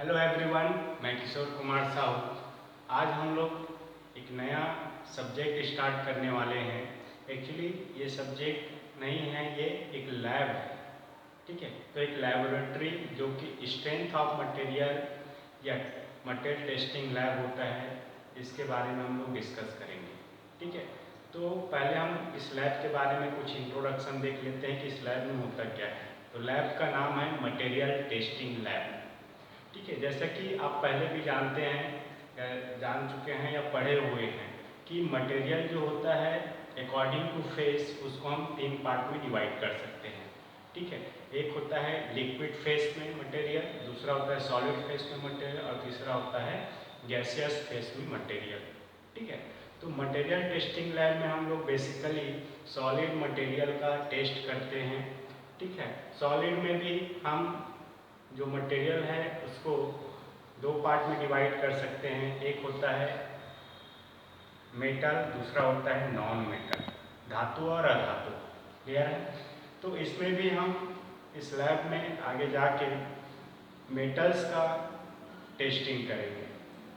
Hello everyone, मैं किशोर कुमार साहू। आज हम लोग एक नया सब्जेक्ट स्टार्ट करने वाले हैं। एक्चुअली ये सब्जेक्ट नहीं है, ये एक लैब है। ठीक है, तो एक लैबोरेटरी जो कि स्ट्रेंथ ऑफ मटेरियल या मटेरियल टेस्टिंग लैब होता है, इसके बारे में हम लोग डिस्कस करेंगे। ठीक है, तो पहले हम इस लैब के बारे में कुछ इंट्रोडक्शन देख लेते हैं कि इस लैब में होता क्या है। तो लैब का नाम है मटेरियल टेस्टिंग लैब। ठीक है, जैसा कि आप पहले भी जानते हैं, जान चुके हैं या पढ़े हुए हैं कि मटेरियल जो होता है अकॉर्डिंग टू फेस उसको हम तीन पार्ट में डिवाइड कर सकते हैं। ठीक है, एक होता है लिक्विड फेस में मटेरियल, दूसरा होता है सॉलिड फेस में मटेरियल और तीसरा होता है गैसियस फेस में मटेरियल। ठीक है, तो मटेरियल टेस्टिंग लैब में हम लोग बेसिकली सॉलिड मटेरियल का टेस्ट करते हैं। ठीक है, सॉलिड में भी हम जो मटेरियल है उसको दो पार्ट में डिवाइड कर सकते हैं। एक होता है मेटल, दूसरा होता है नॉन मेटल, धातु और अधातु। क्लियर है? तो इसमें भी हम इस लैब में आगे जाके मेटल्स का टेस्टिंग करेंगे।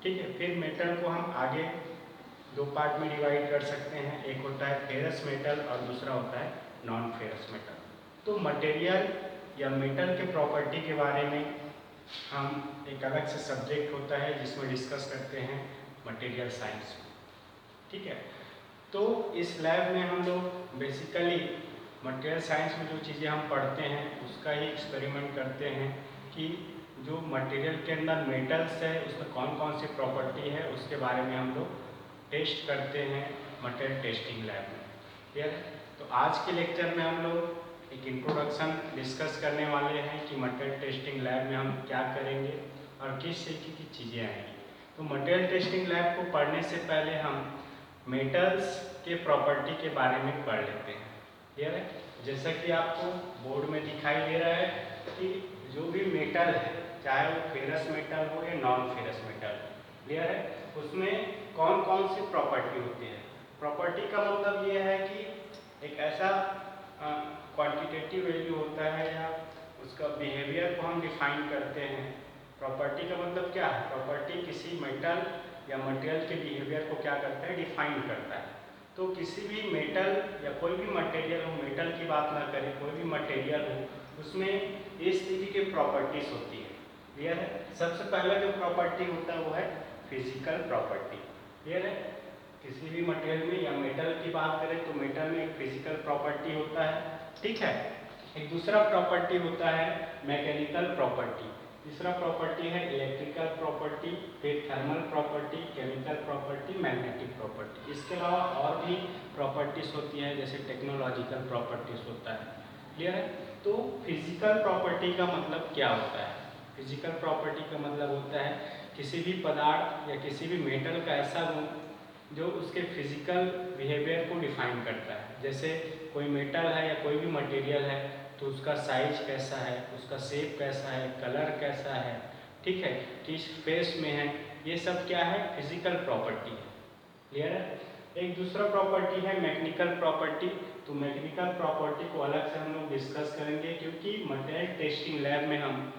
ठीक है, फिर मेटल को हम आगे दो पार्ट में डिवाइड कर सकते हैं। एक होता है फेरस मेटल और दूसरा होता है नॉन फेरस मेटल। तो मटेरियल या मेटल के प्रॉपर्टी के बारे में हम एक अलग से सब्जेक्ट होता है जिसमें डिस्कस करते हैं मटेरियल साइंस। ठीक है, तो इस लैब में हम लोग बेसिकली मटेरियल साइंस में जो चीज़ें हम पढ़ते हैं उसका ही एक्सपेरिमेंट करते हैं कि जो मटेरियल के अंदर मेटल्स है उसमें कौन कौन सी प्रॉपर्टी है उसके बारे में हम लोग टेस्ट करते हैं मटेरियल टेस्टिंग लैब में। क्लियर है? तो आज के लेक्चर में हम लोग एक इंट्रोडक्शन डिस्कस करने वाले हैं कि मटेरियल टेस्टिंग लैब में हम क्या करेंगे और किस तरीके की चीज़ें आएंगी। तो मटेरियल टेस्टिंग लैब को पढ़ने से पहले हम मेटल्स के प्रॉपर्टी के बारे में पढ़ लेते हैं। क्लियर है? जैसा कि आपको बोर्ड में दिखाई दे रहा है कि जो भी मेटल है, चाहे वो फेरस मेटल हो या नॉन फेरस मेटल, क्लियर है, उसमें कौन कौन सी प्रॉपर्टी होती है। प्रॉपर्टी का मतलब ये है कि एक ऐसा क्वांटिटेटिव वैल्यू होता है या उसका बिहेवियर को हम डिफाइन करते हैं। प्रॉपर्टी का मतलब क्या है? प्रॉपर्टी किसी मेटल या मटेरियल के बिहेवियर को क्या करता है? डिफाइन करता है। तो किसी भी मेटल या कोई भी मटेरियल हो, मेटल की बात ना करें, कोई भी मटेरियल हो, उसमें इस तरीके की प्रॉपर्टीज होती है। क्लियर है? सबसे पहला जो प्रॉपर्टी होता है वो है फिजिकल प्रॉपर्टी। क्लियर है? किसी भी मटेरियल में या मेटल की बात करें तो मेटल में एक फिजिकल प्रॉपर्टी होता है। ठीक है, एक दूसरा प्रॉपर्टी होता है मैकेनिकल प्रॉपर्टी, तीसरा प्रॉपर्टी है इलेक्ट्रिकल प्रॉपर्टी, फिर thermal property, chemical property, magnetic property. इसके अलावा और भी प्रॉपर्टीज होती हैं जैसे टेक्नोलॉजिकल प्रॉपर्टीज होता है। क्लियर है? तो फिजिकल प्रॉपर्टी का मतलब क्या होता है? फिजिकल प्रॉपर्टी का मतलब होता है किसी भी पदार्थ या किसी भी मेटल का ऐसा गुण जो उसके फिजिकल बिहेवियर को डिफाइन करता है। जैसे कोई मेटल है या कोई भी मटेरियल है तो उसका साइज कैसा है, उसका शेप कैसा है, कलर कैसा है, ठीक है, किस फेस में है, ये सब क्या है? फिजिकल प्रॉपर्टी है। क्लियर है? एक दूसरा प्रॉपर्टी है मैकेनिकल प्रॉपर्टी। तो मैकेनिकल प्रॉपर्टी को अलग से हम लोग डिस्कस करेंगे क्योंकि मटेरियल टेस्टिंग लैब में हम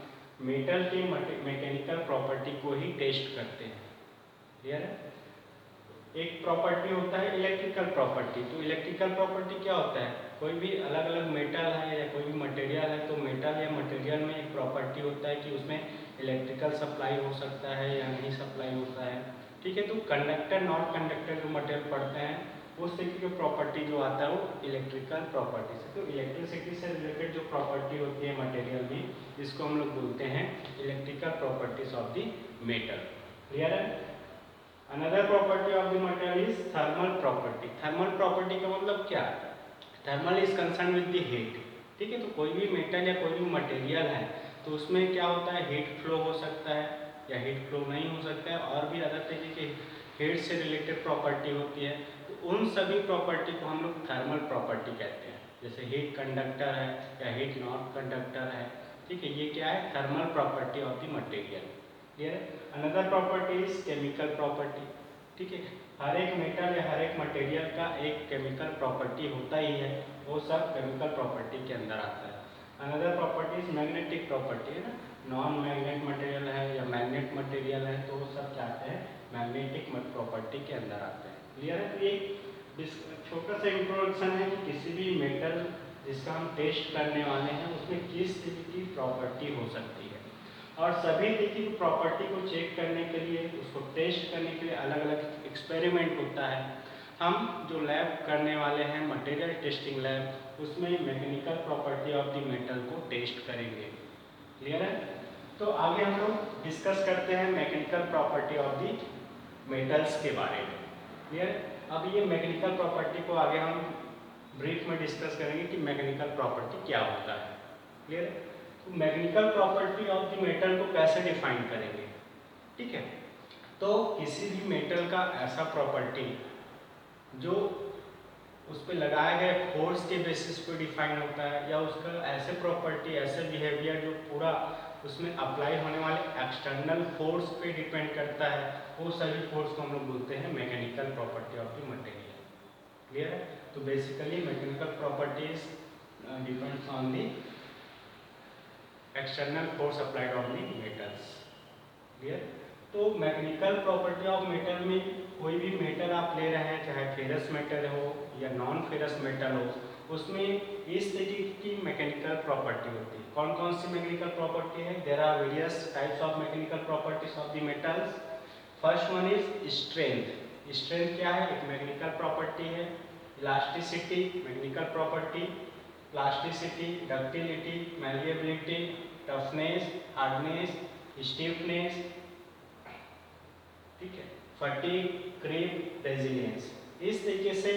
मेटल के मैकेनिकल प्रॉपर्टी को ही टेस्ट करते हैं। क्लियर है? एक प्रॉपर्टी होता है इलेक्ट्रिकल प्रॉपर्टी। तो इलेक्ट्रिकल प्रॉपर्टी क्या होता है? कोई भी अलग अलग मेटल है या कोई भी मटेरियल है तो मेटल या मटेरियल में एक प्रॉपर्टी होता है कि उसमें इलेक्ट्रिकल सप्लाई हो सकता है या नहीं सप्लाई होता है। ठीक है, तो कंडक्टर नॉन कंडक्टर जो मटेरियल पढ़ते हैं उस तरीके की प्रॉपर्टी जो आता है वो इलेक्ट्रिकल प्रॉपर्टी से। तो इलेक्ट्रिसिटी से रिलेटेड जो प्रॉपर्टी होती है मटेरियल में, इसको हम लोग बोलते हैं electrical properties of the metal. Clear है? Another property of the material is thermal property. Thermal property का मतलब क्या? Thermal is concern with the heat. ठीक है, तो कोई भी मेटल या कोई भी मटेरियल है तो उसमें क्या होता है? हीट फ्लो हो सकता है या हीट फ्लो नहीं हो सकता है, और भी अलग तरीके की हीट से रिलेटेड प्रॉपर्टी होती है। तो उन सभी प्रॉपर्टी को हम लोग थर्मल प्रॉपर्टी कहते हैं। जैसे हीट कंडक्टर है या हीट नॉन कंडक्टर है। ठीक है, ये क्या है? Thermal property of the material. Clear है? Another property is chemical property. ठीक है, हर एक मेटल या हर एक मटेरियल का एक केमिकल प्रॉपर्टी होता ही है, वो सब केमिकल प्रॉपर्टी के अंदर आता है। Another property is magnetic property, है ना, नॉन मैग्नेट मटेरियल है या मैग्नेट मटेरियल है तो वो सब क्या आते हैं, मैग्नेटिक प्रॉपर्टी के अंदर आते हैं। क्लियर है? तो ये छोटा सा इंट्रोडक्शन है कि किसी भी मेटल जिसका हम टेस्ट करने वाले हैं उसमें किस तरह की प्रॉपर्टी हो सकती है, और सभी तरह की प्रॉपर्टी को चेक करने के लिए, उसको टेस्ट करने के लिए अलग अलग एक्सपेरिमेंट होता है। हम जो लैब करने वाले हैं मटेरियल टेस्टिंग लैब, उसमें mechanical property of the metal को टेस्ट करेंगे। क्लियर है? तो आगे हम लोग डिस्कस करते हैं mechanical property of the metals के बारे में। क्लियर? अब ये मैकेनिकल प्रॉपर्टी को आगे हम ब्रीफ में डिस्कस करेंगे कि मैकेनिकल प्रॉपर्टी क्या होता है। क्लियर? तो mechanical property of the metal को कैसे डिफाइन करेंगे? ठीक है, तो किसी भी मेटल का ऐसा प्रॉपर्टी जो उस पर लगाए गए फोर्स के बेसिस पे डिफाइन होता है, या उसका ऐसे प्रॉपर्टी, ऐसे बिहेवियर जो पूरा उसमें अप्लाई होने वाले एक्सटर्नल फोर्स पे डिपेंड करता है, वो सभी फोर्स को हम लोग बोलते हैं mechanical property of the material. Clear है? तो basically mechanical properties depends on the external force applied on the metals. Clear? तो मैकेनिकल प्रॉपर्टी ऑफ मेटल में कोई भी मेटल आप ले रहे हैं, चाहे फेरस मेटल हो या नॉन फेरस मेटल हो, उसमें इस तरीके की मैकेनिकल प्रॉपर्टी होती है। कौन कौन सी मैकेनिकल प्रॉपर्टी है? There are various types of mechanical properties of the metals. First one is strength. Strength क्या है? एक मैकेनिकल प्रॉपर्टी है। Elasticity mechanical property, plasticity, ductility, malleability, toughness, hardness, stiffness, ठीक है, फटीग, क्रीप, रेजिलियंस। इस तरीके से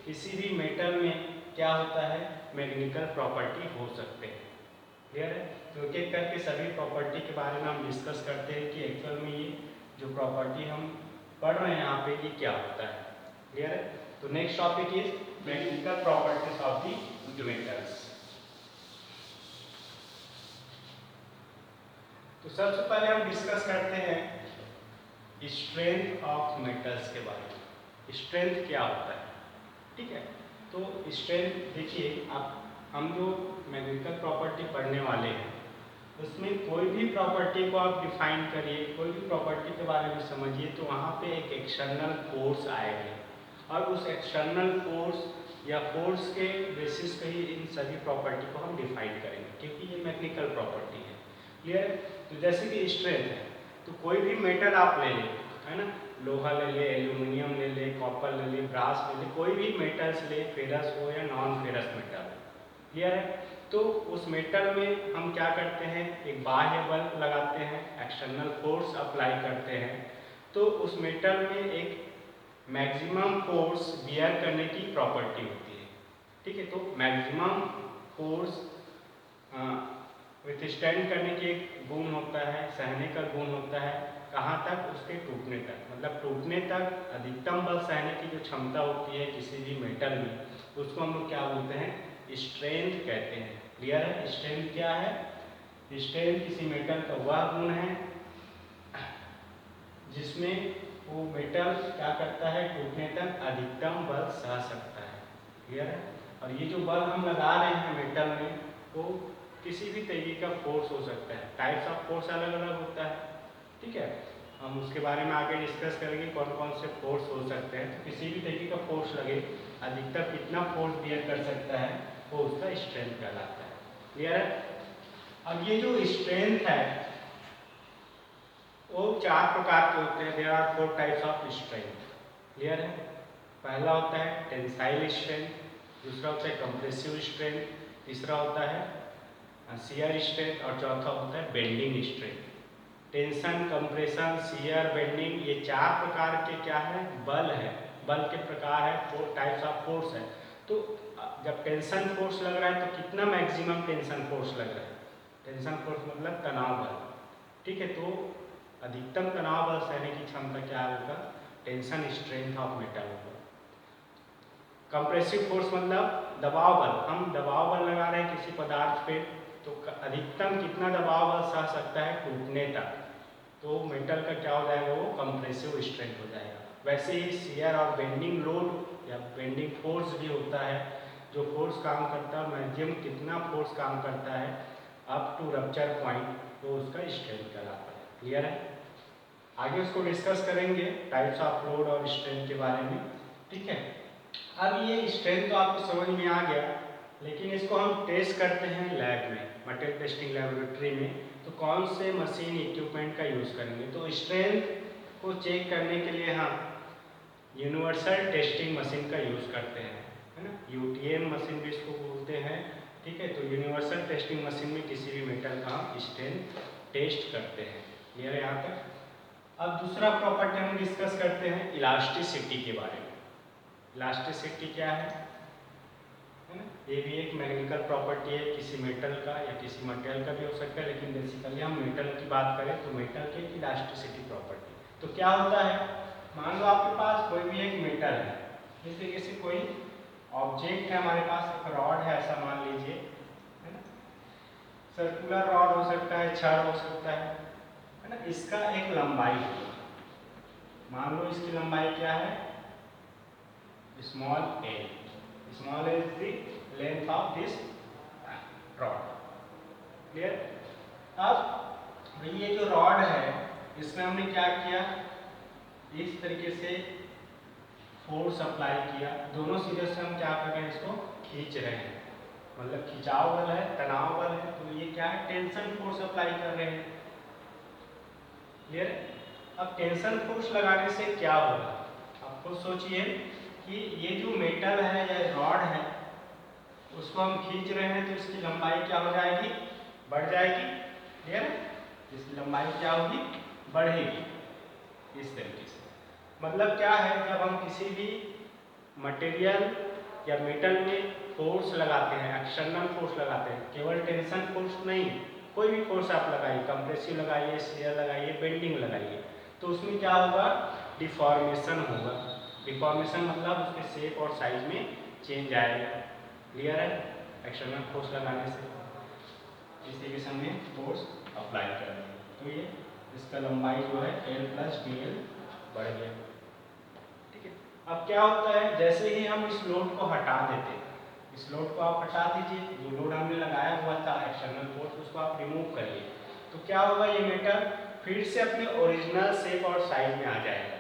किसी भी मेटल में क्या होता है, मैकेनिकल प्रॉपर्टी हो सकते हैं। क्लियर है? तो एक एक करके सभी प्रॉपर्टी के बारे में हम डिस्कस करते हैं कि एक्चुअल में ये जो प्रॉपर्टी हम पढ़ रहे हैं यहाँ पे ये क्या होता है। क्लियर है? तो next topic is mechanical properties of the metals. तो सबसे पहले हम डिस्कस करते हैं स्ट्रेंथ ऑफ मेटल्स के बारे में। स्ट्रेंथ क्या होता है? ठीक है, तो स्ट्रेंथ देखिए, आप हम जो मैकेनिकल प्रॉपर्टी पढ़ने वाले हैं उसमें कोई भी प्रॉपर्टी को आप डिफाइन करिए, कोई भी प्रॉपर्टी के बारे में समझिए, तो वहाँ पे एक एक्सटर्नल फोर्स आएगा, और उस एक्सटर्नल फोर्स या फोर्स के बेसिस पे ही इन सभी प्रॉपर्टी को हम डिफाइन करेंगे, क्योंकि ये मैकेनिकल प्रॉपर्टी है। क्लियर? तो जैसे कि स्ट्रेंथ है, तो कोई भी मेटल आप ले लें, है ना, लोहा ले ले, एल्यूमिनियम ले ले, कॉपर ले ले, ब्रास ले ले, कोई भी मेटल्स ले, फेरस हो या नॉन फेरस मेटल। क्लियर है? तो उस मेटल में हम क्या करते हैं, एक बाह्य बल लगाते हैं, एक्सटर्नल फोर्स अप्लाई करते हैं, तो उस मेटल में एक मैक्सिमम फोर्स बियर करने की प्रॉपर्टी होती है। ठीक है, तो मैक्सिमम फोर्स विथस्टैंड करने की एक गुण होता है, सहने का गुण होता है, कहाँ तक? उसके टूटने तक, मतलब टूटने तक अधिकतम बल सहने की जो क्षमता होती है किसी भी मेटल में, उसको हम लोग क्या बोलते हैं? स्ट्रेंथ कहते हैं। क्लियर है? स्ट्रेंथ क्या है? स्ट्रेंथ किसी मेटल का वह गुण है जिसमें वो मेटल क्या करता है, टूटने तक अधिकतम बल सह सकता है। क्लियर है? और ये जो बल हम लगा रहे हैं मेटल में, वो किसी भी तरीके का फोर्स हो सकता है। टाइप्स ऑफ फोर्स अलग अलग होता है। ठीक है, हम उसके बारे में आगे डिस्कस करेंगे कौन कौन से फोर्स हो सकते हैं। तो किसी भी तरीके का फोर्स लगे, अधिकतर कितना फोर्स बियर कर सकता है, वो उसका स्ट्रेंथ कहलाता है। क्लियर है? अब ये जो स्ट्रेंथ है वो चार प्रकार के होते हैं। There are 4 types of strength. Clear है? पहला होता है टेंसाइल स्ट्रेंथ, दूसरा होता है कंप्रेसिव स्ट्रेंथ, तीसरा होता है शियर स्ट्रेंथ, और चौथा होता है bending strength. Tension, compression, shear, bending, ये चार प्रकार के क्या है, बल है, बल के प्रकार है, 4 टाइप्स ऑफ फोर्स है। तो जब टेंशन फोर्स लग रहा है तो कितना मैक्सिमम टेंशन फोर्स लग रहा है? टेंशन फोर्स मतलब तनाव बल। ठीक है, तो अधिकतम तनाव बल सहने की क्षमता क्या होगा? टेंशन स्ट्रेंथ ऑफ मेटल होगा। कंप्रेसिव फोर्स मतलब दबाव बल, हम दबाव बल लगा रहे हैं किसी पदार्थ पे, तो अधिकतम कितना दबाव बल सह सकता है? टूटने तक। तो मेटल का क्या हो जाएगा? वो कंप्रेसिव स्ट्रेंथ हो जाएगा। वैसे ही शियर और बेंडिंग लोड या बेंडिंग फोर्स भी होता है, जो फोर्स काम करता है, मैक्सिमम कितना फोर्स काम करता है अप टू रप्चर पॉइंट, तो उसका स्ट्रेंथ कहलाता है। क्लियर है? आगे उसको डिस्कस करेंगे टाइप्स ऑफ लोड और स्ट्रेंथ के बारे में। ठीक है, अब ये स्ट्रेंथ तो आपको समझ में आ गया, लेकिन इसको हम टेस्ट करते हैं लैब में, मटेरियल टेस्टिंग लेबोरेटरी में। तो कौन से मशीन इक्विपमेंट का यूज़ करेंगे? तो स्ट्रेंथ को चेक करने के लिए हम यूनिवर्सल टेस्टिंग मशीन का यूज़ करते हैं, है ना, यूटीएम मशीन भी इसको बोलते हैं। ठीक है, तो यूनिवर्सल टेस्टिंग मशीन में किसी भी मेटल का हम स्ट्रेंथ टेस्ट करते हैं। क्लियर है यहाँ तक? अब दूसरा प्रॉपर्टी हम डिस्कस करते हैं इलास्टिसिटी के बारे में। इलास्टिसिटी क्या है ना, ये भी एक मैकेनिकल प्रॉपर्टी है किसी मेटल का या किसी मटेरियल का भी हो सकता है, लेकिन बेसिकली हम मेटल की बात करें तो मेटल की इलास्टिसिटी प्रॉपर्टी। तो क्या होता है, मान लो आपके पास कोई भी एक मेटल है, इस तरीके से कोई ऑब्जेक्ट है हमारे पास, एक रॉड है ऐसा मान लीजिए, है ना, सर्कुलर रॉड हो सकता है, छड़ हो सकता है ना, इसका एक लंबाई होगा। मान लो इसकी लंबाई क्या है, small A. Small A is the length of this rod. Clear? अब ये जो रॉड है इसमें हमने क्या किया, इस तरीके से फोर्स अप्लाई किया, दोनों सिरे से हम क्या कर रहे हैं, इसको खींच रहे हैं, मतलब खिंचाव बल है, तनाव बल है, तो ये क्या है, टेंशन फोर्स अप्लाई कर रहे हैं। क्लियर? अब टेंशन फोर्स लगाने से क्या होगा, आप खुद सोचिए कि ये जो मेटल है या रॉड है उसको हम खींच रहे हैं, तो इसकी लंबाई क्या हो जाएगी, बढ़ जाएगी। क्लियर? इसकी लंबाई क्या होगी, बढ़ेगी इस तरीके से। मतलब क्या है, जब हम किसी भी मटेरियल या मेटल में फोर्स लगाते हैं, एक्सटर्नल फोर्स लगाते हैं, केवल टेंशन फोर्स नहीं, कोई भी फोर्स आप लगाइए, कंप्रेसिव लगाइए, शियर लगाइए, बेंडिंग लगाइए, तो उसमें क्या होगा, डिफॉर्मेशन होगा। डिफॉर्मेशन मतलब उसके शेप और साइज में चेंज आएगा। क्लियर है? एक्सटर्नल फोर्स लगाने से इस तरीके से हमें फोर्स अप्लाई कर रहे हैं, तो ये इसका लंबाई जो है L + dl बढ़ गया। ठीक है, अब क्या होता है, जैसे ही हम इस लोड को हटा देते हैं, इस लोड को आप हटा दीजिए, जो लोड हमने लगाया हुआ था एक्सटर्नल फोर्स उसको आप रिमूव करिए, तो क्या होगा, ये मेटल फिर से अपने ओरिजिनल शेप और साइज में आ जाएगा।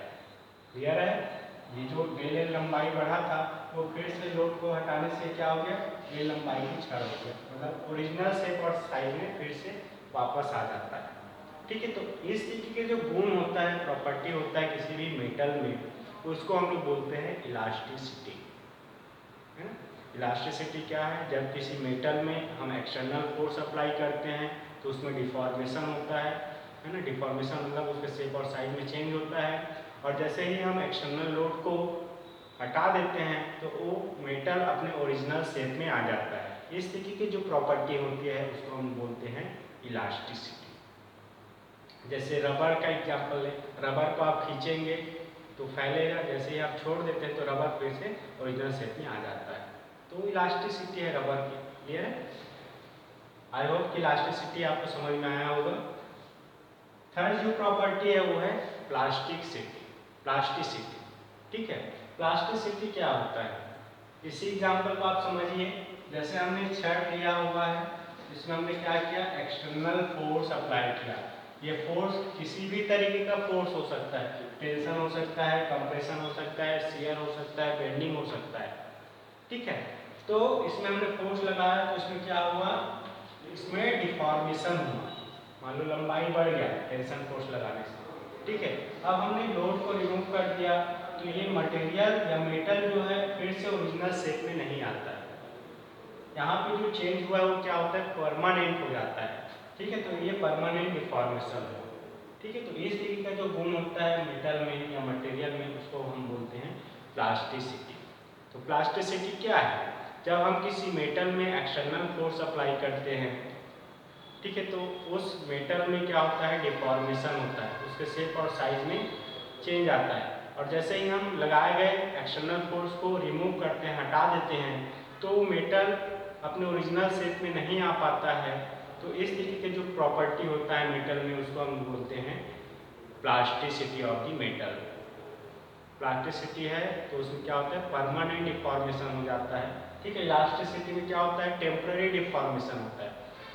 क्लियर है? ये जो L लंबाई बढ़ा था वो फिर से लोड को हटाने से क्या हो गया, L लंबाई की छड़ हो गया, मतलब ओरिजिनल शेप और साइज में फिर से वापस आ जाता है। ठीक है, तो इस तरीके के जो गुण होता है, प्रॉपर्टी होता है किसी भी मेटल में, उसको हम लोग बोलते हैं इलास्टिसिटी, है ना। इलास्टिसिटी क्या है, जब किसी मेटल में हम एक्सटर्नल फोर्स अप्लाई करते हैं तो उसमें डिफॉर्मेशन होता है ना, डिफॉर्मेशन मतलब उसके शेप और साइज में चेंज होता है, और जैसे ही हम एक्सटर्नल लोड को हटा देते हैं तो वो मेटल अपने ओरिजिनल शेप में आ जाता है। इस तरीके की जो प्रॉपर्टी होती है उसको हम बोलते हैं इलास्टिसिटी। जैसे रबर का एग्जाम्पल है, रबर को आप खींचेंगे तो फैलेगा, जैसे ही आप छोड़ देते हैं तो रबर फिर से ओरिजिनल शेप में आ जाता है, तो इलास्टिसिटी है रबर की। क्लियर है? आई होप कि इलास्टिसिटी आपको समझ में आया होगा। थर्ड जो प्रॉपर्टी है वो है प्लास्टिसिटी। प्लास्टिसिटी, ठीक है, प्लास्टिसिटी क्या होता है, इसी एग्जाम्पल को आप समझिए। जैसे हमने छड़ लिया हुआ है, इसमें हमने क्या किया, एक्सटर्नल फोर्स अप्लाई किया। ये फोर्स किसी भी तरीके का फोर्स हो सकता है, टेंशन हो सकता है, कंप्रेशन हो सकता है, शियर हो सकता है, बेंडिंग हो सकता है। ठीक है, तो इसमें हमने फोर्स लगाया तो इसमें क्या हुआ, इसमें डिफॉर्मेशन हुआ, मान लो लंबाई बढ़ गया टेंशन फोर्स लगाने से। ठीक है, अब हमने लोड को रिमूव कर दिया तो ये मटेरियल या मेटल जो है फिर से ओरिजिनल शेप में नहीं आता है, यहाँ पे जो चेंज हुआ है वो क्या होता है, परमानेंट हो जाता है। ठीक है, तो ये परमानेंट डिफॉर्मेशन है। ठीक है, तो इस तरीके का जो गुण होता है मेटल में या मटेरियल में उसको हम बोलते हैं प्लास्टिसिटी। तो प्लास्टिसिटी क्या है, जब हम किसी मेटल में एक्सटर्नल फोर्स अप्लाई करते हैं, ठीक है, तो उस मेटल में क्या होता है, डिफॉर्मेशन होता है, उसके शेप और साइज में चेंज आता है, और जैसे ही हम लगाए गए एक्सटर्नल फोर्स को रिमूव करते हैं, हटा देते हैं, तो मेटल अपने ओरिजिनल शेप में नहीं आ पाता है। तो इस तरीके के जो प्रॉपर्टी होता है मेटल में उसको हम बोलते हैं plasticity of the metal. Plasticity है तो उसमें क्या होता है, परमानेंट डिफॉर्मेशन हो जाता है, ठीक है। इलास्टिसिटी में क्या होता है, टेम्पररी डिफॉर्मेशन होता है।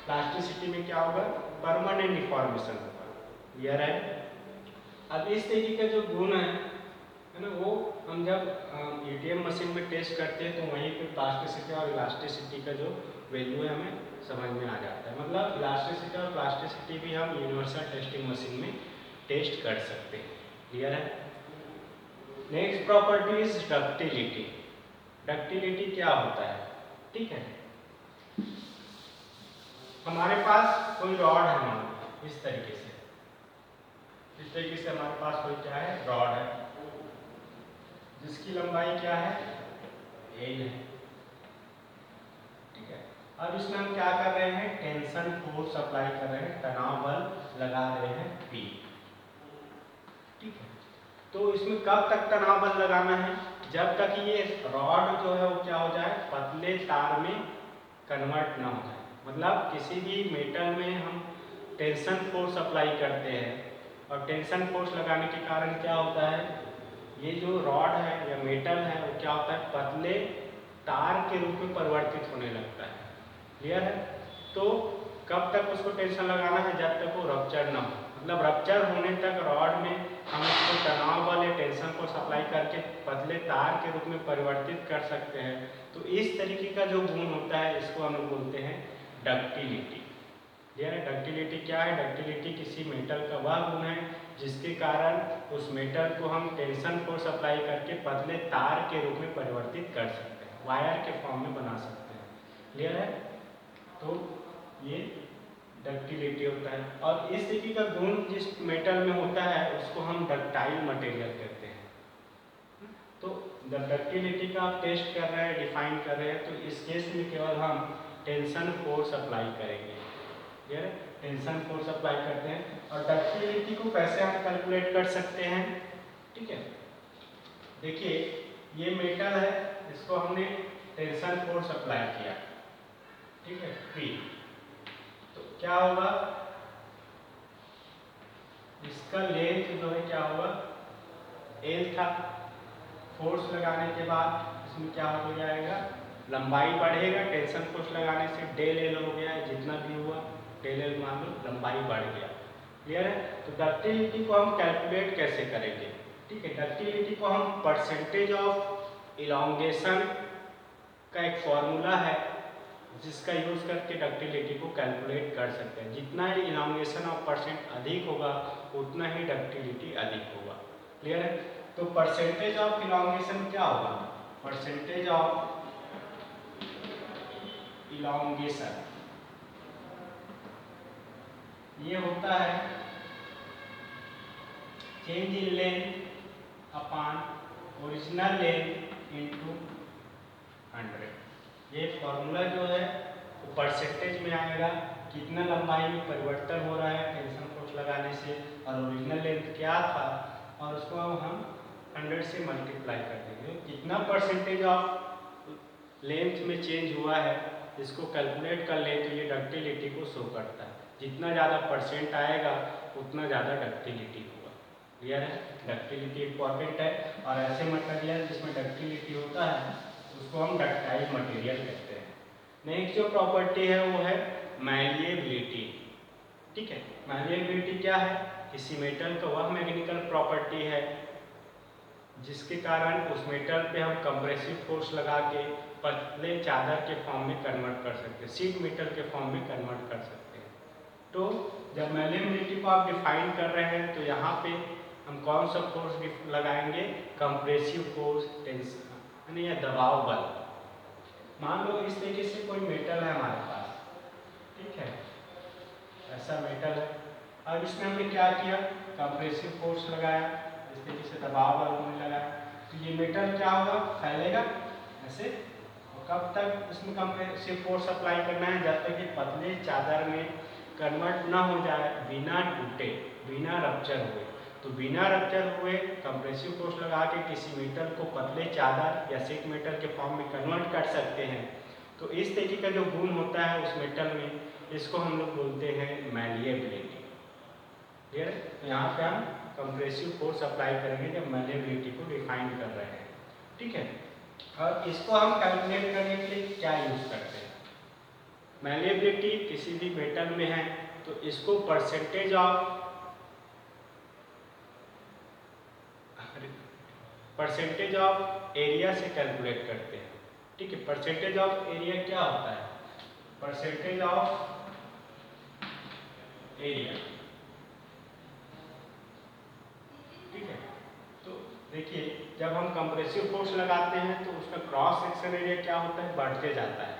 प्लास्टिसिटी में क्या होगा, परमानेंट डिफॉर्मेशन होगा। क्लियर है। अब इस तरीके का जो गुण है ना, वो हम जब ईटीएम मशीन में टेस्ट करते हैं तो वहीं पे प्लास्टिसिटी और इलास्टिसिटी का जो वैल्यू है हमें समझ में आ जाता है। मतलब इलास्टिसिटी और प्लास्टिसिटी भी हम यूनिवर्सल टेस्टिंग मशीन में टेस्ट कर सकते हैं। क्लियर है। Next property is ductility. Ductility क्या होता है, ठीक है। हमारे पास कोई रॉड है, मान लो इस तरीके से हमारे पास कोई क्या है, रॉड है, जिसकी लंबाई क्या है, एल है, ठीक है। अब इसमें हम क्या कर रहे हैं, टेंशन फोर्स अप्लाई कर रहे हैं, तनाव बल लगा रहे हैं P, ठीक है। तो इसमें कब तक तनाव बल लगाना है, जब तक ये रॉड जो है वो क्या हो जाए, पतले तार में कन्वर्ट ना हो जाए। मतलब किसी भी मेटल में हम टेंशन फोर्स अप्लाई करते हैं और टेंशन फोर्स लगाने के कारण क्या होता है, ये जो रॉड है या मेटल है वो क्या होता है, पतले तार के रूप में परिवर्तित होने लगता है। क्लियर है। तो कब तक उसको टेंशन लगाना है, जब तक वो रप्चर ना हो। मतलब रप्चर होने तक रॉड में हम उसको तनाव बल या टेंशन फोर्स अप्लाई करके पतले तार के रूप में परिवर्तित कर सकते हैं। तो इस तरीके का जो गुण होता है इसको हम लोग बोलते हैं डक्टिलिटी। क्लियर है। डक्टिलिटी क्या है, डक्टिलिटी किसी मेटल का वह गुण है जिसके कारण उस मेटल को हम टेंशन फोर्स अप्लाई करके पतले तार के रूप में परिवर्तित कर सकते हैं, वायर के फॉर्म में बना सकते हैं। क्लियर है। तो ये डक्टिलिटी होता है। और इस तरीके का गुण जिस मेटल में होता है उसको हम डक्टाइल मटेरियल कहते हैं। तो जब डक्टिलिटी का आप टेस्ट कर रहे हैं, डिफाइन कर रहे हैं, तो इस केस में केवल हम टेंशन फोर्स अप्लाई करेंगे। क्लियर है। टेंशन फोर्स अप्लाई करते हैं। और डक्टिलिटी को कैसे हम कैलकुलेट कर सकते हैं, ठीक है। देखिए ये मेटल है, इसको हमने टेंशन फोर्स अप्लाई किया, ठीक है, P। तो क्या होगा, इसका लेंथ जो है क्या होगा, L था। फोर्स लगाने के बाद इसमें क्या हो जाएगा, लंबाई बढ़ेगा, टेंशन फोर्स लगाने से डेल L हो गया, जितना भी हुआ डेल L मान लो, लंबाई बढ़ गया। क्लियर है। तो डक्टिलिटी को हम कैलकुलेट कैसे करेंगे, ठीक है। डक्टिलिटी को हम परसेंटेज ऑफ इलॉन्गेशन का एक फॉर्मूला है जिसका यूज करके डक्टिलिटी को कैलकुलेट कर सकते हैं। जितना ही इलॉन्गेशन ऑफ परसेंट अधिक होगा उतना ही डक्टिलिटी अधिक होगा। क्लियर है। तो परसेंटेज ऑफ इलॉन्गेशन क्या होगा, परसेंटेज ऑफ इलॉन्गेशन ये होता है change in length upon original length into 100। ये फॉर्मूला जो है वो परसेंटेज में आएगा, कितना लंबाई में परिवर्तन हो रहा है टेंशन फोर्स लगाने से, और ओरिजिनल लेंथ क्या था, और उसको हम 100 से मल्टीप्लाई कर देंगे। कितना परसेंटेज ऑफ लेंथ में चेंज हुआ है इसको कैलकुलेट कर ले तो ये डक्टिलिटी को शो करता है। जितना ज़्यादा परसेंट आएगा उतना ज़्यादा डक्टिलिटी होगा। क्लियर है। डक्टिलिटी इम्पॉर्टेंट है। और ऐसे मटेरियल जिसमें डक्टिलिटी होता है उसको हम डक्टाइल मटेरियल कहते हैं। नेक्स्ट जो प्रॉपर्टी है वो है मैलिएबिलिटी, ठीक है। मैलिएबिलिटी क्या है, किसी मेटल का वह मैकेनिकल प्रॉपर्टी है जिसके कारण उस मेटल पे हम कंप्रेसिव फोर्स लगा के पतले चादर के फॉर्म में कन्वर्ट कर सकते हैं, शीट मेटल के फॉर्म में कन्वर्ट कर सकते हैं। तो जब मैलिएबिलिटी को आप डिफाइन कर रहे हैं तो यहाँ पे हम कौन सा फोर्स लगाएंगे, कंप्रेसिव फोर्स, टेंशन या दबाव बल। मान लो इस तरीके से कोई मेटल है हमारे पास, ठीक है, ऐसा मेटल है। अब इसमें हमने क्या किया, कंप्रेसिव फोर्स लगाया, इस तरीके से दबाव बल होने लगा, तो ये मेटल क्या होगा, फैलेगा ऐसे। और कब तक इसमें कंप्रेसिव फोर्स अप्लाई करना है, जब तक ये पतले चादर में कन्वर्ट ना हो जाए, बिना टूटे, बिना रप्चर हुए। तो बिना रप्चर हुए कंप्रेसिव फोर्स लगा के किसी मेटल को पतले चादर या शीट मेटल के फॉर्म में कन्वर्ट कर सकते हैं। तो इस तरीके का जो गुण होता है उस मेटल में, इसको हम लोग बोलते हैं मैलिएबिलिटी। क्लियर है। तो यहाँ पे हम कंप्रेसिव फोर्स अप्लाई करेंगे जब मैलिएबिलिटी को डिफाइन कर रहे हैं, ठीक है। और इसको हम कैलकुलेट करने के लिए क्या यूज करते हैं? मैलिएबिलिटी किसी भी मेटल में है तो इसको परसेंटेज ऑफ एरिया से कैलकुलेट करते हैं। ठीक है, परसेंटेज ऑफ एरिया क्या होता है? परसेंटेज ऑफ एरिया, ठीक है। तो देखिए, जब हम कंप्रेसिव फोर्स लगाते हैं तो उसका क्रॉस सेक्शन एरिया क्या होता है? बढ़ते जाता है,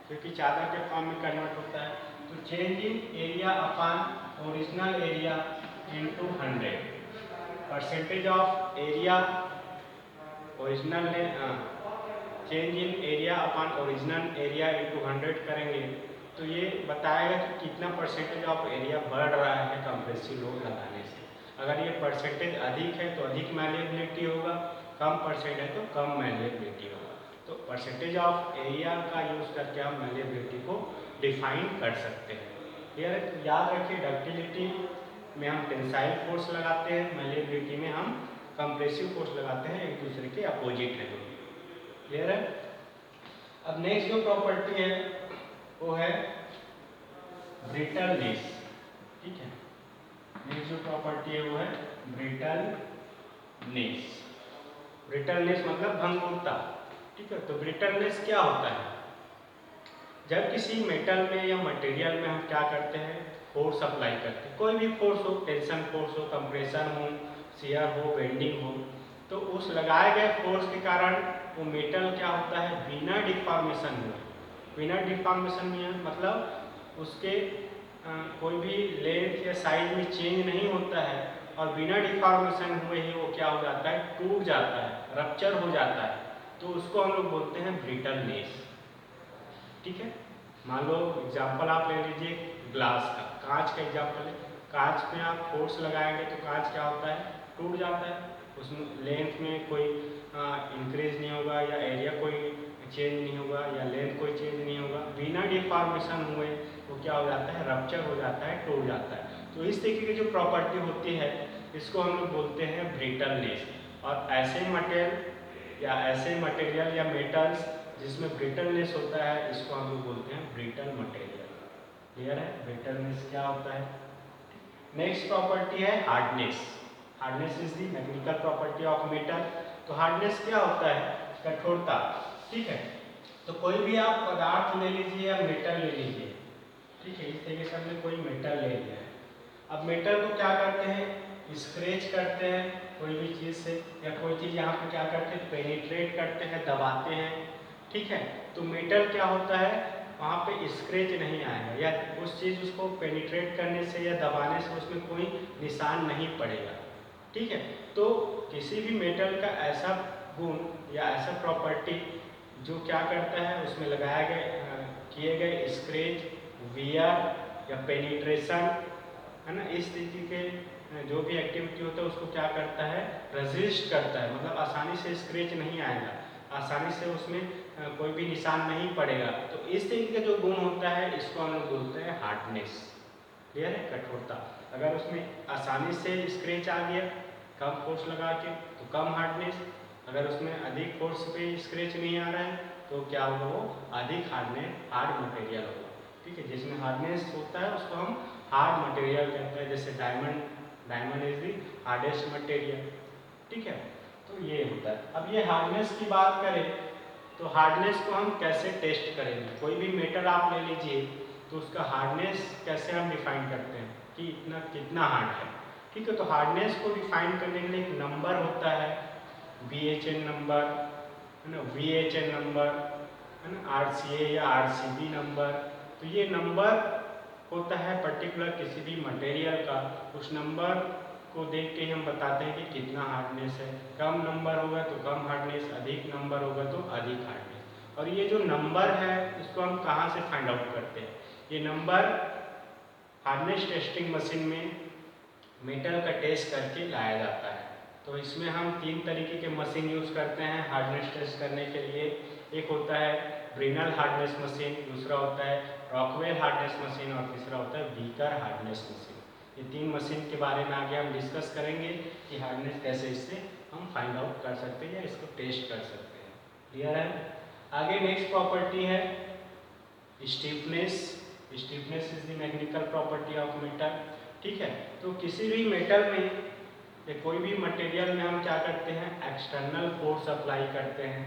क्योंकि चादर के फॉर्म में कन्वर्ट होता है। तो change in area upon original area into 100, percentage of area original ने change in area upon original area into 100 करेंगे तो ये बताएगा कि कितना परसेंटेज ऑफ एरिया बढ़ रहा है कंप्रेसिव लोड लगाने से। अगर ये परसेंटेज अधिक है तो अधिक मैलिएबिलिटी होगा, कम परसेंट है तो कम मैलिएबिलिटी होगा। तो परसेंटेज ऑफ एरिया का यूज करके हम मैलिएबिलिटी को डिफाइन कर सकते हैं। क्लियर है? तो याद रखिए, डक्टिलिटी में हम टेंसाइल फोर्स लगाते हैं, मैलिएबिलिटी में हम कंप्रेसिव फोर्स लगाते हैं, एक दूसरे के अपोजिट है। क्लियर है? अब नेक्स्ट जो प्रॉपर्टी है वो है ब्रिटलनेस। ठीक है, नेक्स्ट जो प्रॉपर्टी है वो है ब्रिटलनेस। ब्रिटलनेस मतलब भंगुरता। ठीक है, तो ब्रिटलनेस क्या होता है? जब किसी मेटल में या मटेरियल में हम क्या करते हैं? फोर्स अप्लाई करते हैं, कोई भी फोर्स हो, टेंशन फोर्स हो, कंप्रेशन हो, शियर हो, बेंडिंग हो, तो उस लगाए गए फोर्स के कारण वो मेटल क्या होता है? बिना डिफॉर्मेशन हुए, बिना डिफॉर्मेशन में मतलब उसके कोई भी लेंथ या साइज में चेंज नहीं होता है और बिना डिफॉर्मेशन हुए ही वो क्या हो जाता है? टूट जाता है, रप्चर हो जाता है। तो उसको हम लोग बोलते हैं ब्रिटलनेस। ठीक है, मान लो एग्जाम्पल आप ले लीजिए ग्लास का, कांच का एग्जाम्पल है। कांच में आप फोर्स लगाएंगे तो कांच क्या होता है? टूट जाता है। उसमें लेंथ में कोई इंक्रीज नहीं होगा या एरिया कोई चेंज नहीं होगा या लेंथ कोई चेंज नहीं होगा, बिना डिफॉर्मेशन हुए वो क्या हो जाता है? रप्चर हो जाता है, टूट जाता है। तो इस तरीके की जो प्रॉपर्टी होती है इसको हम लोग बोलते हैं ब्रिटलनेस। और ऐसे मटेरियल या मेटल्स जिसमें ब्रिटलनेस होता है इसको हम लोग बोलते हैं ब्रिटल मटेरियल। क्लियर है? ब्रिटलनेस क्या होता है? नेक्स्ट प्रॉपर्टी है hardness. Hardness is the mechanical property of metal. तो हार्डनेस क्या होता है? कठोरता। ठीक है, तो कोई भी आप पदार्थ ले लीजिए या मेटल ले लीजिए। ठीक है, इस तरीके से हमने कोई मेटल ले लिया है। अब मेटल को क्या करते हैं? स्क्रैच करते हैं कोई भी चीज़ से, या कोई चीज़ यहाँ पे क्या करते हैं? पेनिट्रेट करते हैं, दबाते हैं। ठीक है, तो मेटल क्या होता है? वहाँ पे स्क्रैच नहीं आएगा या उस चीज़ उसको पेनिट्रेट करने से या दबाने से उसमें कोई निशान नहीं पड़ेगा। ठीक है, तो किसी भी मेटल का ऐसा गुण या ऐसा प्रॉपर्टी जो क्या करता है? उसमें लगाए गए किए गए स्क्रैच, वियर या पेनिट्रेशन, है ना, इस तरीके के जो भी एक्टिविटी होता है उसको क्या करता है? रेजिस्ट करता है। मतलब आसानी से स्क्रैच नहीं आएगा, आसानी से उसमें कोई भी निशान नहीं पड़ेगा। तो इस तरीके का जो गुण होता है इसको हम लोग बोलते हैं हार्डनेस। क्लियर है? कठोरता। अगर उसमें आसानी से स्क्रैच आ गया कम फोर्स लगा के तो कम हार्डनेस, अगर उसमें अधिक फोर्स पे स्क्रैच नहीं आ रहा है तो क्या होगा? वो अधिक हार्ड मटेरियल होगा। ठीक है, जिसमें हार्डनेस होता है उसको हम हार्ड मटेरियल कहते हैं। जैसे diamond is the hardest material. ठीक है, तो ये होता है। अब ये हार्डनेस की बात करें तो हार्डनेस को हम कैसे टेस्ट करेंगे? कोई भी मेटल आप ले लीजिए तो उसका हार्डनेस कैसे हम डिफाइन करते हैं कि इतना कितना हार्ड है। ठीक है, तो हार्डनेस को डिफाइन करने के लिए एक नंबर होता है, BHN नंबर, है ना, VHN नंबर, है ना, RCA या RCB नंबर। तो ये नंबर होता है पर्टिकुलर किसी भी मटेरियल का। उस नंबर को देख के हम बताते हैं कि कितना हार्डनेस है। कम नंबर होगा तो कम हार्डनेस, अधिक नंबर होगा तो अधिक हार्डनेस। और ये जो नंबर है इसको हम कहाँ से फाइंड आउट करते हैं? ये नंबर हार्डनेस टेस्टिंग मशीन में मेटल का टेस्ट करके लाया जाता है। तो इसमें हम 3 तरीके के मशीन यूज़ करते हैं हार्डनेस टेस्ट करने के लिए। एक होता है ब्रिनल हार्डनेस मशीन, दूसरा होता है रॉकवेल हार्डनेस मशीन और तीसरा होता है बीकर हार्डनेस मशीन। ये 3 मशीन के बारे में आगे हम डिस्कस करेंगे कि हार्डनेस कैसे इससे हम फाइंड आउट कर सकते हैं या इसको टेस्ट कर सकते हैं। क्लियर है। आगे नेक्स्ट प्रॉपर्टी है stiffness. Stiffness is the mechanical property of metal. ठीक है, तो किसी भी मेटल में या कोई भी मटेरियल में हम क्या करते हैं, एक्सटर्नल फोर्स अप्लाई करते हैं।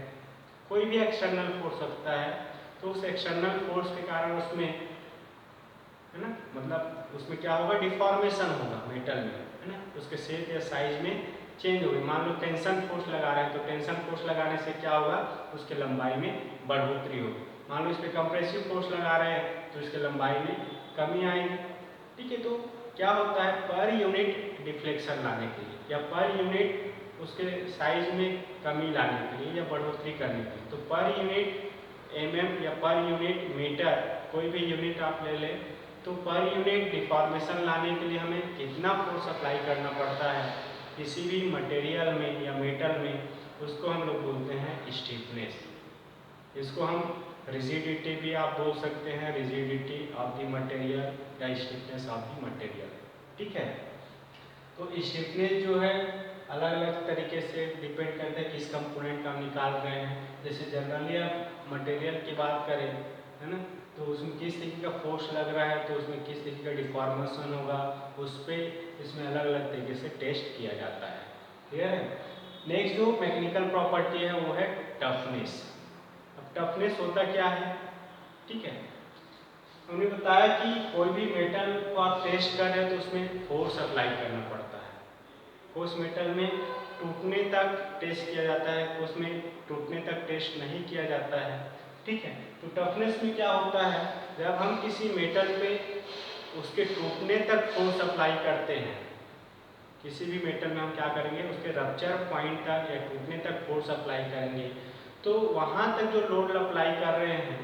कोई भी एक्सटर्नल फोर्स होता है तो उस एक्सटर्नल फोर्स के कारण उसमें, है ना, मतलब उसमें क्या होगा, डिफॉर्मेशन होगा मेटल में, है ना, उसके शेप या साइज में चेंज होगी। मान लो टेंशन फोर्स लगा रहे हैं तो टेंशन फोर्स लगाने से क्या होगा, उसके लंबाई में बढ़ोतरी होगी। मान लो इस पर कंप्रेसिव फोर्स लगा रहे हैं तो इसके लंबाई में कमी आएगी। ठीक है, तो क्या होता है, पर यूनिट डिफ्लेक्शन लाने के लिए या पर यूनिट उसके साइज में कमी लाने के लिए या बढ़ोतरी करने के लिए, तो पर यूनिट mm या पर यूनिट मीटर, कोई भी यूनिट आप ले लें, तो पर यूनिट डिफॉर्मेशन लाने के लिए हमें कितना फोर्स अप्लाई करना पड़ता है किसी भी मटेरियल में या मेटल में, उसको हम लोग बोलते हैं स्टीफनेस। इसको हम रिजिडिटी भी आप बोल सकते हैं, रिजिडिटी ऑफ द मटेरियल या स्टिफनेस ऑफ द मटेरियल। ठीक है, तो स्टिफनेस जो है अलग अलग तरीके से डिपेंड करता है किस कंपोनेंट का हम निकाल रहे हैं। जैसे जनरली आप मटेरियल की बात करें, है ना, तो उसमें किस तरीके का फोर्स लग रहा है तो उसमें किस तरीके का डिफॉर्मेशन होगा, उस पर इसमें अलग अलग तरीके से टेस्ट किया जाता है। क्लियर है। नेक्स्ट जो मैकेनिकल प्रॉपर्टी है वो है टफनेस। अब टफनेस होता क्या है, ठीक है, हमने बताया कि कोई भी मेटल को आप टेस्ट कर रहे हैं तो उसमें फोर्स अप्लाई करना पड़ता है। कुछ मेटल में टूटने तक टेस्ट किया जाता है, कुछ में टूटने तक टेस्ट नहीं किया जाता है। ठीक है, तो टफनेस में क्या होता है, जब हम किसी मेटल पे उसके टूटने तक फोर्स अप्लाई करते हैं, किसी भी मेटल में हम क्या करेंगे, उसके रप्चर पॉइंट तक या टूटने तक फोर्स अप्लाई करेंगे, तो वहाँ तक जो लोड अप्लाई कर रहे हैं,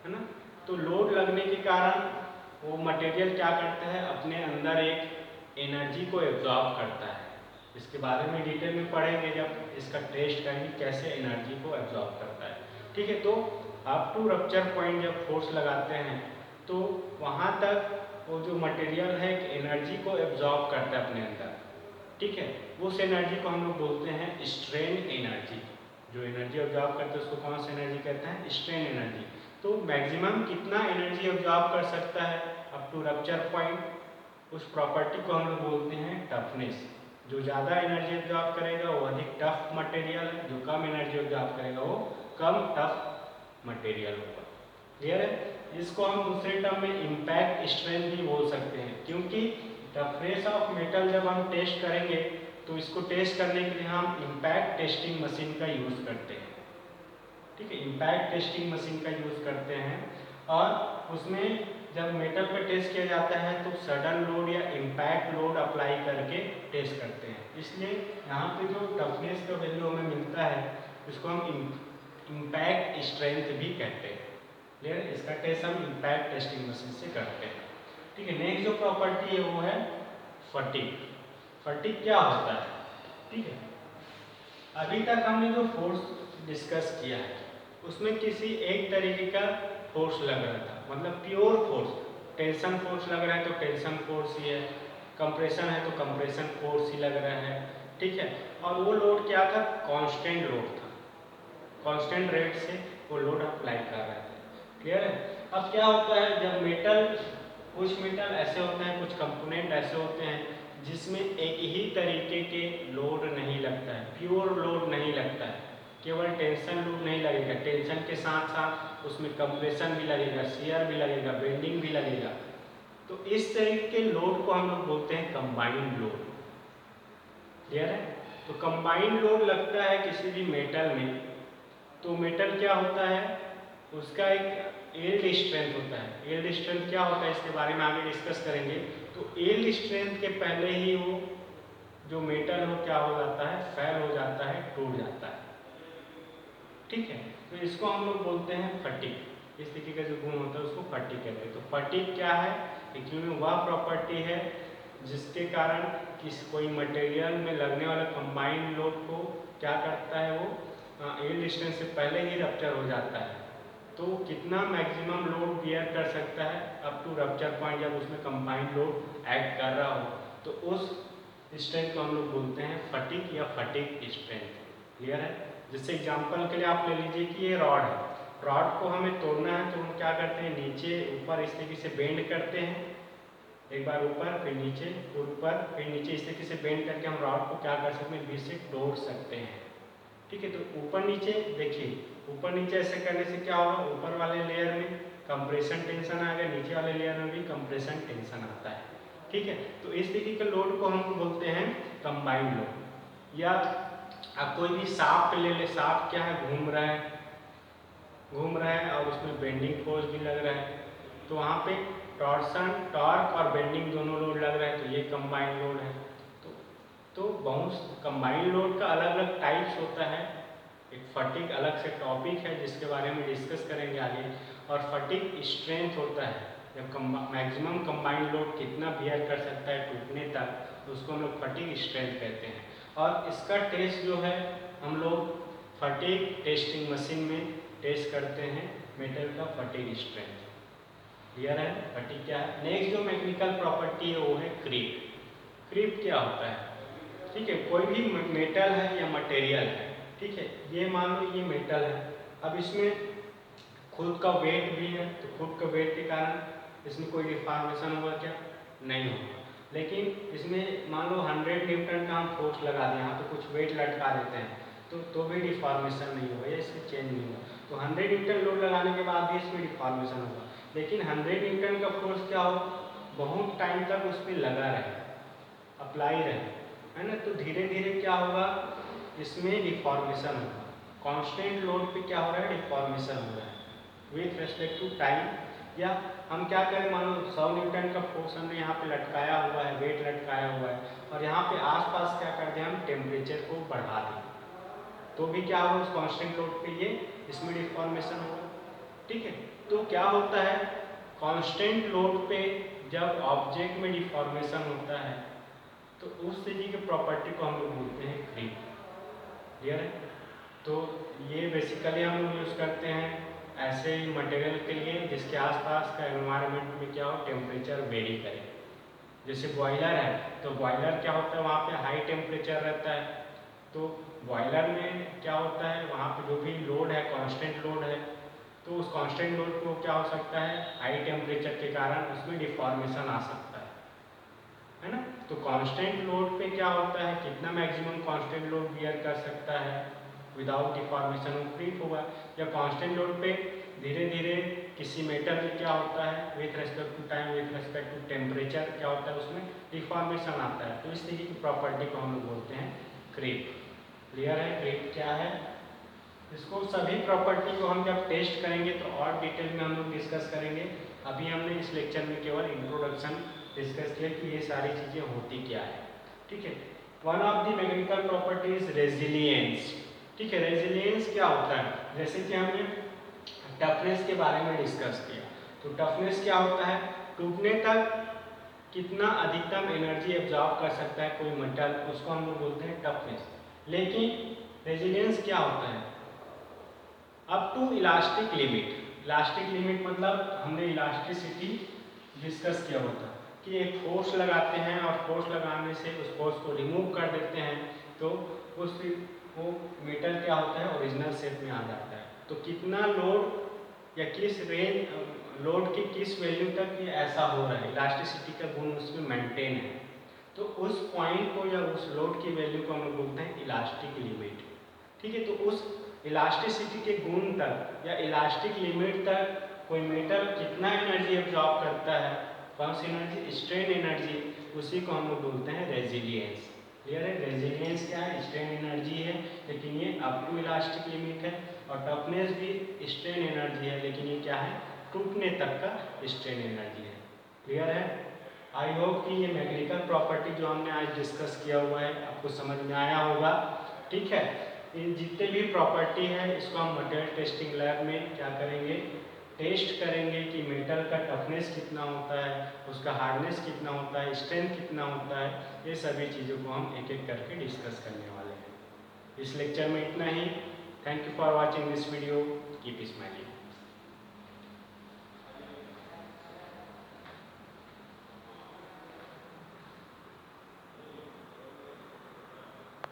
है ना, तो लोड लगने के कारण वो मटेरियल क्या करता है, अपने अंदर एक एनर्जी को एब्जॉर्ब करता है। इसके बारे में डिटेल में पढ़ेंगे जब इसका टेस्ट करेंगे कैसे एनर्जी को एब्जॉर्ब करता है। ठीक है, तो अप टू रप्चर पॉइंट जब फोर्स लगाते हैं तो वहाँ तक वो जो मटेरियल है एनर्जी को एब्जॉर्ब करता है अपने अंदर। ठीक है, उस एनर्जी को हम लोग बोलते हैं स्ट्रेन एनर्जी। जो एनर्जी एब्जॉर्ब करते हैं उसको कौन सी एनर्जी कहते हैं, स्ट्रेन एनर्जी। तो मैक्सिमम कितना एनर्जी एब्जॉर्ब कर सकता है अप टू रप्चर पॉइंट, उस प्रॉपर्टी को हम लोग बोलते हैं टफनेस। जो ज़्यादा एनर्जी एब्जॉर्ब करेगा वो अधिक टफ मटेरियल है, जो कम एनर्जी एब्जॉर्ब करेगा वो कम टफ मटेरियल होगा। क्लियर है। इसको हम दूसरे टर्म में इम्पैक्ट स्ट्रेंथ भी बोल सकते हैं, क्योंकि टफनेस ऑफ मेटल जब हम टेस्ट करेंगे तो इसको टेस्ट करने के लिए हम इम्पैक्ट टेस्टिंग मशीन का यूज़ करते हैं। ठीक है, इम्पैक्ट टेस्टिंग मशीन का यूज़ करते हैं और उसमें जब मेटल पे टेस्ट किया जाता है तो सडन लोड या इम्पैक्ट लोड अप्लाई करके टेस्ट करते हैं। इसलिए यहाँ पे जो टफनेस का वैल्यू हमें मिलता है इसको हम इम्पैक्ट स्ट्रेंथ भी कहते हैं। क्लियर, इसका टेस्ट हम इम्पैक्ट टेस्टिंग मशीन से करते हैं। ठीक है, नेक्स्ट जो प्रॉपर्टी है वो है फटीग। फटीग क्या होता है, ठीक है, अभी तक हमने जो फोर्स डिस्कस किया है उसमें किसी एक तरीके का फोर्स लग रहा था, मतलब प्योर फोर्स। टेंशन फोर्स लग रहा है तो टेंशन फोर्स ही है, कंप्रेशन है तो कंप्रेशन फोर्स ही लग रहा है। ठीक है, और वो लोड क्या था, कांस्टेंट लोड था, कांस्टेंट रेट से वो लोड अप्लाई कर रहे थे। क्लियर है। अब क्या होता है, जब मेटल, कुछ मेटल ऐसे होते हैं, कुछ कंपोनेंट ऐसे होते हैं जिसमें एक ही तरीके के लोड नहीं लगता है, प्योर लोड नहीं लगता है। केवल टेंशन लोड नहीं लगेगा, टेंशन के साथ साथ उसमें कंप्रेशन भी लगेगा, शियर भी लगेगा, बेंडिंग भी लगेगा। तो इस तरीके के लोड को हम लोग बोलते हैं कंबाइंड लोड। क्लियर है। तो कंबाइंड लोड लगता है किसी भी मेटल में, तो मेटल क्या होता है, उसका एक यील्ड स्ट्रेंथ होता है। यील्ड स्ट्रेंथ क्या होता है इसके बारे में आगे डिस्कस करेंगे। तो यील्ड स्ट्रेंथ के पहले ही वो जो मेटल हो क्या हो जाता है, फेल हो जाता है, टूट जाता है। ठीक है, तो इसको हम लोग बोलते हैं फटीग। इस तरीके का जो गुण होता है उसको फटीग कहते हैं। तो फटीग क्या है, एक्चुअली में वह प्रॉपर्टी है जिसके कारण कोई मटेरियल में लगने वाला कंबाइंड लोड को क्या करता है, वो यील्ड स्ट्रेंथ से पहले ही रप्चर हो जाता है। तो कितना मैक्सिमम लोड बियर कर सकता है अप टू रप्चर पॉइंट, जब उसमें कंबाइंड लोड एक्ट कर रहा हो, तो उस स्ट्रेंथ को हम लोग बोलते हैं फटीग या फटीग स्ट्रेंथ। क्लियर है। जैसे एग्जांपल के लिए आप ले लीजिए कि ये रॉड है, रॉड को हमें तोड़ना है तो हम क्या करते हैं, नीचे ऊपर इस तरीके से बेंड करते हैं, एक बार ऊपर फिर नीचे, ऊपर फिर नीचे, इस तरीके से बेंड करके हम रॉड को क्या कर सकते हैं, बीच से तोड़ सकते हैं। ठीक है, तो ऊपर नीचे देखिए, ऊपर नीचे ऐसे करने से क्या होगा, ऊपर वाले लेयर में कंप्रेशन टेंशन आ गया, नीचे वाले लेयर में भी कंप्रेशन टेंशन आता है। ठीक है, तो इस तरीके के लोड को हम बोलते हैं कंबाइंड लोड। या आप कोई भी शाफ्ट ले ले, शाफ्ट क्या है, घूम रहा है और उसमें बेंडिंग फोर्स भी लग रहा है, तो वहाँ पे टॉर्सन, टॉर्क और बेंडिंग दोनों लोड लग रहा है, तो ये कंबाइंड लोड है। तो बहुत कंबाइंड लोड का अलग अलग टाइप्स होता है। एक फटीग अलग से टॉपिक है जिसके बारे में डिस्कस करेंगे आगे। और फटीग स्ट्रेंथ होता है, जब मैक्सिमम कंबाइंड लोड कितना बियर कर सकता है टूटने तक, तो उसको हम लोग फटीग स्ट्रेंथ कहते हैं। और इसका टेस्ट जो है हम लोग फटीग टेस्टिंग मशीन में टेस्ट करते हैं मेटल का फटीग स्ट्रेंथ। क्लियर है फटीग क्या है। नेक्स्ट जो मैकेनिकल प्रॉपर्टी है वो है क्रीप। क्रीप क्या होता है, ठीक है, कोई भी मेटल है या मटेरियल है, ठीक है, ये मान लो ये मेटल है, अब इसमें खुद का वेट भी है, तो खुद का वेट के कारण इसमें कोई डिफॉर्मेशन होगा क्या, नहीं होगा। लेकिन इसमें मान लो 100 न्यूटन का हम फोर्स लगा दें, यहाँ तो कुछ वेट लटका देते हैं, तो भी डिफॉर्मेशन नहीं होगा या इसमें चेंज नहीं होगा। तो 100 न्यूटन लोड लगाने के बाद भी इसमें डिफॉर्मेशन होगा, लेकिन 100 न्यूटन का फोर्स क्या हो, बहुत टाइम तक उस पर लगा रहे, अप्लाई रहे, है ना, तो धीरे धीरे क्या होगा, इसमें डिफॉर्मेशन होगा। कांस्टेंट लोड पे क्या हो रहा है, डिफॉर्मेशन हो रहा है विथ रेस्पेक्ट टू टाइम। या हम क्या करें, मान लो 100 न्यूटन का फोर्स हमने यहाँ पे लटकाया हुआ है, वेट लटकाया हुआ है, और यहाँ पे आसपास क्या कर दें, हम टेम्परेचर को बढ़ा दें, तो भी क्या होगा, उस कांस्टेंट लोड पे ये इसमें डिफॉर्मेशन होगा। ठीक है, तो क्या होता है, कांस्टेंट लोड पे जब ऑब्जेक्ट में डिफॉर्मेशन होता है तो उस चीज़ की प्रॉपर्टी को हम लोग बोलते हैं क्रीप। क्लियर है, तो ये बेसिकली हम लोग यूज़ करते हैं ऐसे मटेरियल के लिए जिसके आसपास का एनवायरनमेंट में क्या हो, टेम्परेचर वेरी करे। जैसे बॉयलर है, तो बॉयलर क्या होता है, वहाँ पे हाई टेम्परेचर रहता है, तो बॉयलर में क्या होता है, वहाँ पे जो भी लोड है कांस्टेंट लोड है, तो उस कांस्टेंट लोड को क्या हो सकता है, हाई टेम्परेचर के कारण उसमें डिफॉर्मेशन आ सकता है ना। तो कांस्टेंट लोड पे क्या होता है, कितना मैक्सिमम कांस्टेंट लोड बियर कर सकता है विदाउट डिफॉर्मेशन, वो क्रीप होगा। या कांस्टेंट लोड पे धीरे धीरे किसी मेटल में क्या होता है, with respect to time, with respect to temperature क्या होता है, उसमें डिफॉर्मेशन आता है, तो इस तरीके की प्रॉपर्टी को हम लोग बोलते हैं क्रीप। क्लियर है, क्रीप क्या है। इसको सभी प्रॉपर्टी को हम जब टेस्ट करेंगे तो और डिटेल में हम लोग डिस्कस करेंगे। अभी हमने इस लेक्चर में केवल इंट्रोडक्शन डिस्कस किया कि ये सारी चीज़ें होती क्या है। ठीक है, one of the mechanical properties resilience. ठीक है, रेजिलियंस क्या होता है, जैसे कि हमने टफनेस के बारे में डिस्कस किया, तो टफनेस क्या होता है, टूटने तक कितना अधिकतम एनर्जी एब्जॉर्ब कर सकता है कोई मेटल, उसको हम लोग बोलते हैं टफनेस। लेकिन रेजिलियंस क्या होता है, up to elastic limit. Elastic limit मतलब हमने इलास्टिसिटी डिस्कस किया होता कि एक फोर्स लगाते हैं और फोर्स लगाने से उस फोर्स को रिमूव कर देते हैं, तो उस वो मेटल क्या होता है, ओरिजिनल शेप में आ जाता है। तो कितना लोड या किस रेंज लोड की किस वैल्यू तक ये ऐसा हो रहा है, इलास्टिसिटी का गुण उसमें मेंटेन है, तो उस पॉइंट को या उस लोड की वैल्यू को हम लोग बोलते हैं इलास्टिक लिमिट। ठीक है, तो उस इलास्टिसिटी के गुण तक या इलास्टिक लिमिट तक कोई मेटल कितना एनर्जी एब्जॉर्ब करता है, कौन सी एनर्जी, स्ट्रेन एनर्जी, उसी को हम लोग बोलते हैं रेजिलियंस। क्लियर है, रेजिलियंस क्या है, स्ट्रेन एनर्जी है, लेकिन ये अप टू इलास्टिक लिमिट है। और टफनेस भी स्ट्रेन एनर्जी है, लेकिन ये क्या है, टूटने तक का स्ट्रेन एनर्जी है। क्लियर है, आई होप कि ये मैकेनिकल प्रॉपर्टी जो हमने आज डिस्कस किया हुआ है आपको समझ में आया होगा। ठीक है, इन जितने भी प्रॉपर्टी है इसको हम मटेरियल टेस्टिंग लैब में क्या करेंगे, टेस्ट करेंगे कि मेटल का टफनेस कितना होता है, उसका हार्डनेस कितना होता है, स्ट्रेंथ कितना होता है, ये सभी चीज़ों को हम एक एक करके डिस्कस करने वाले हैं। इस लेक्चर में इतना ही। Thank you for watching this video, keep smiling.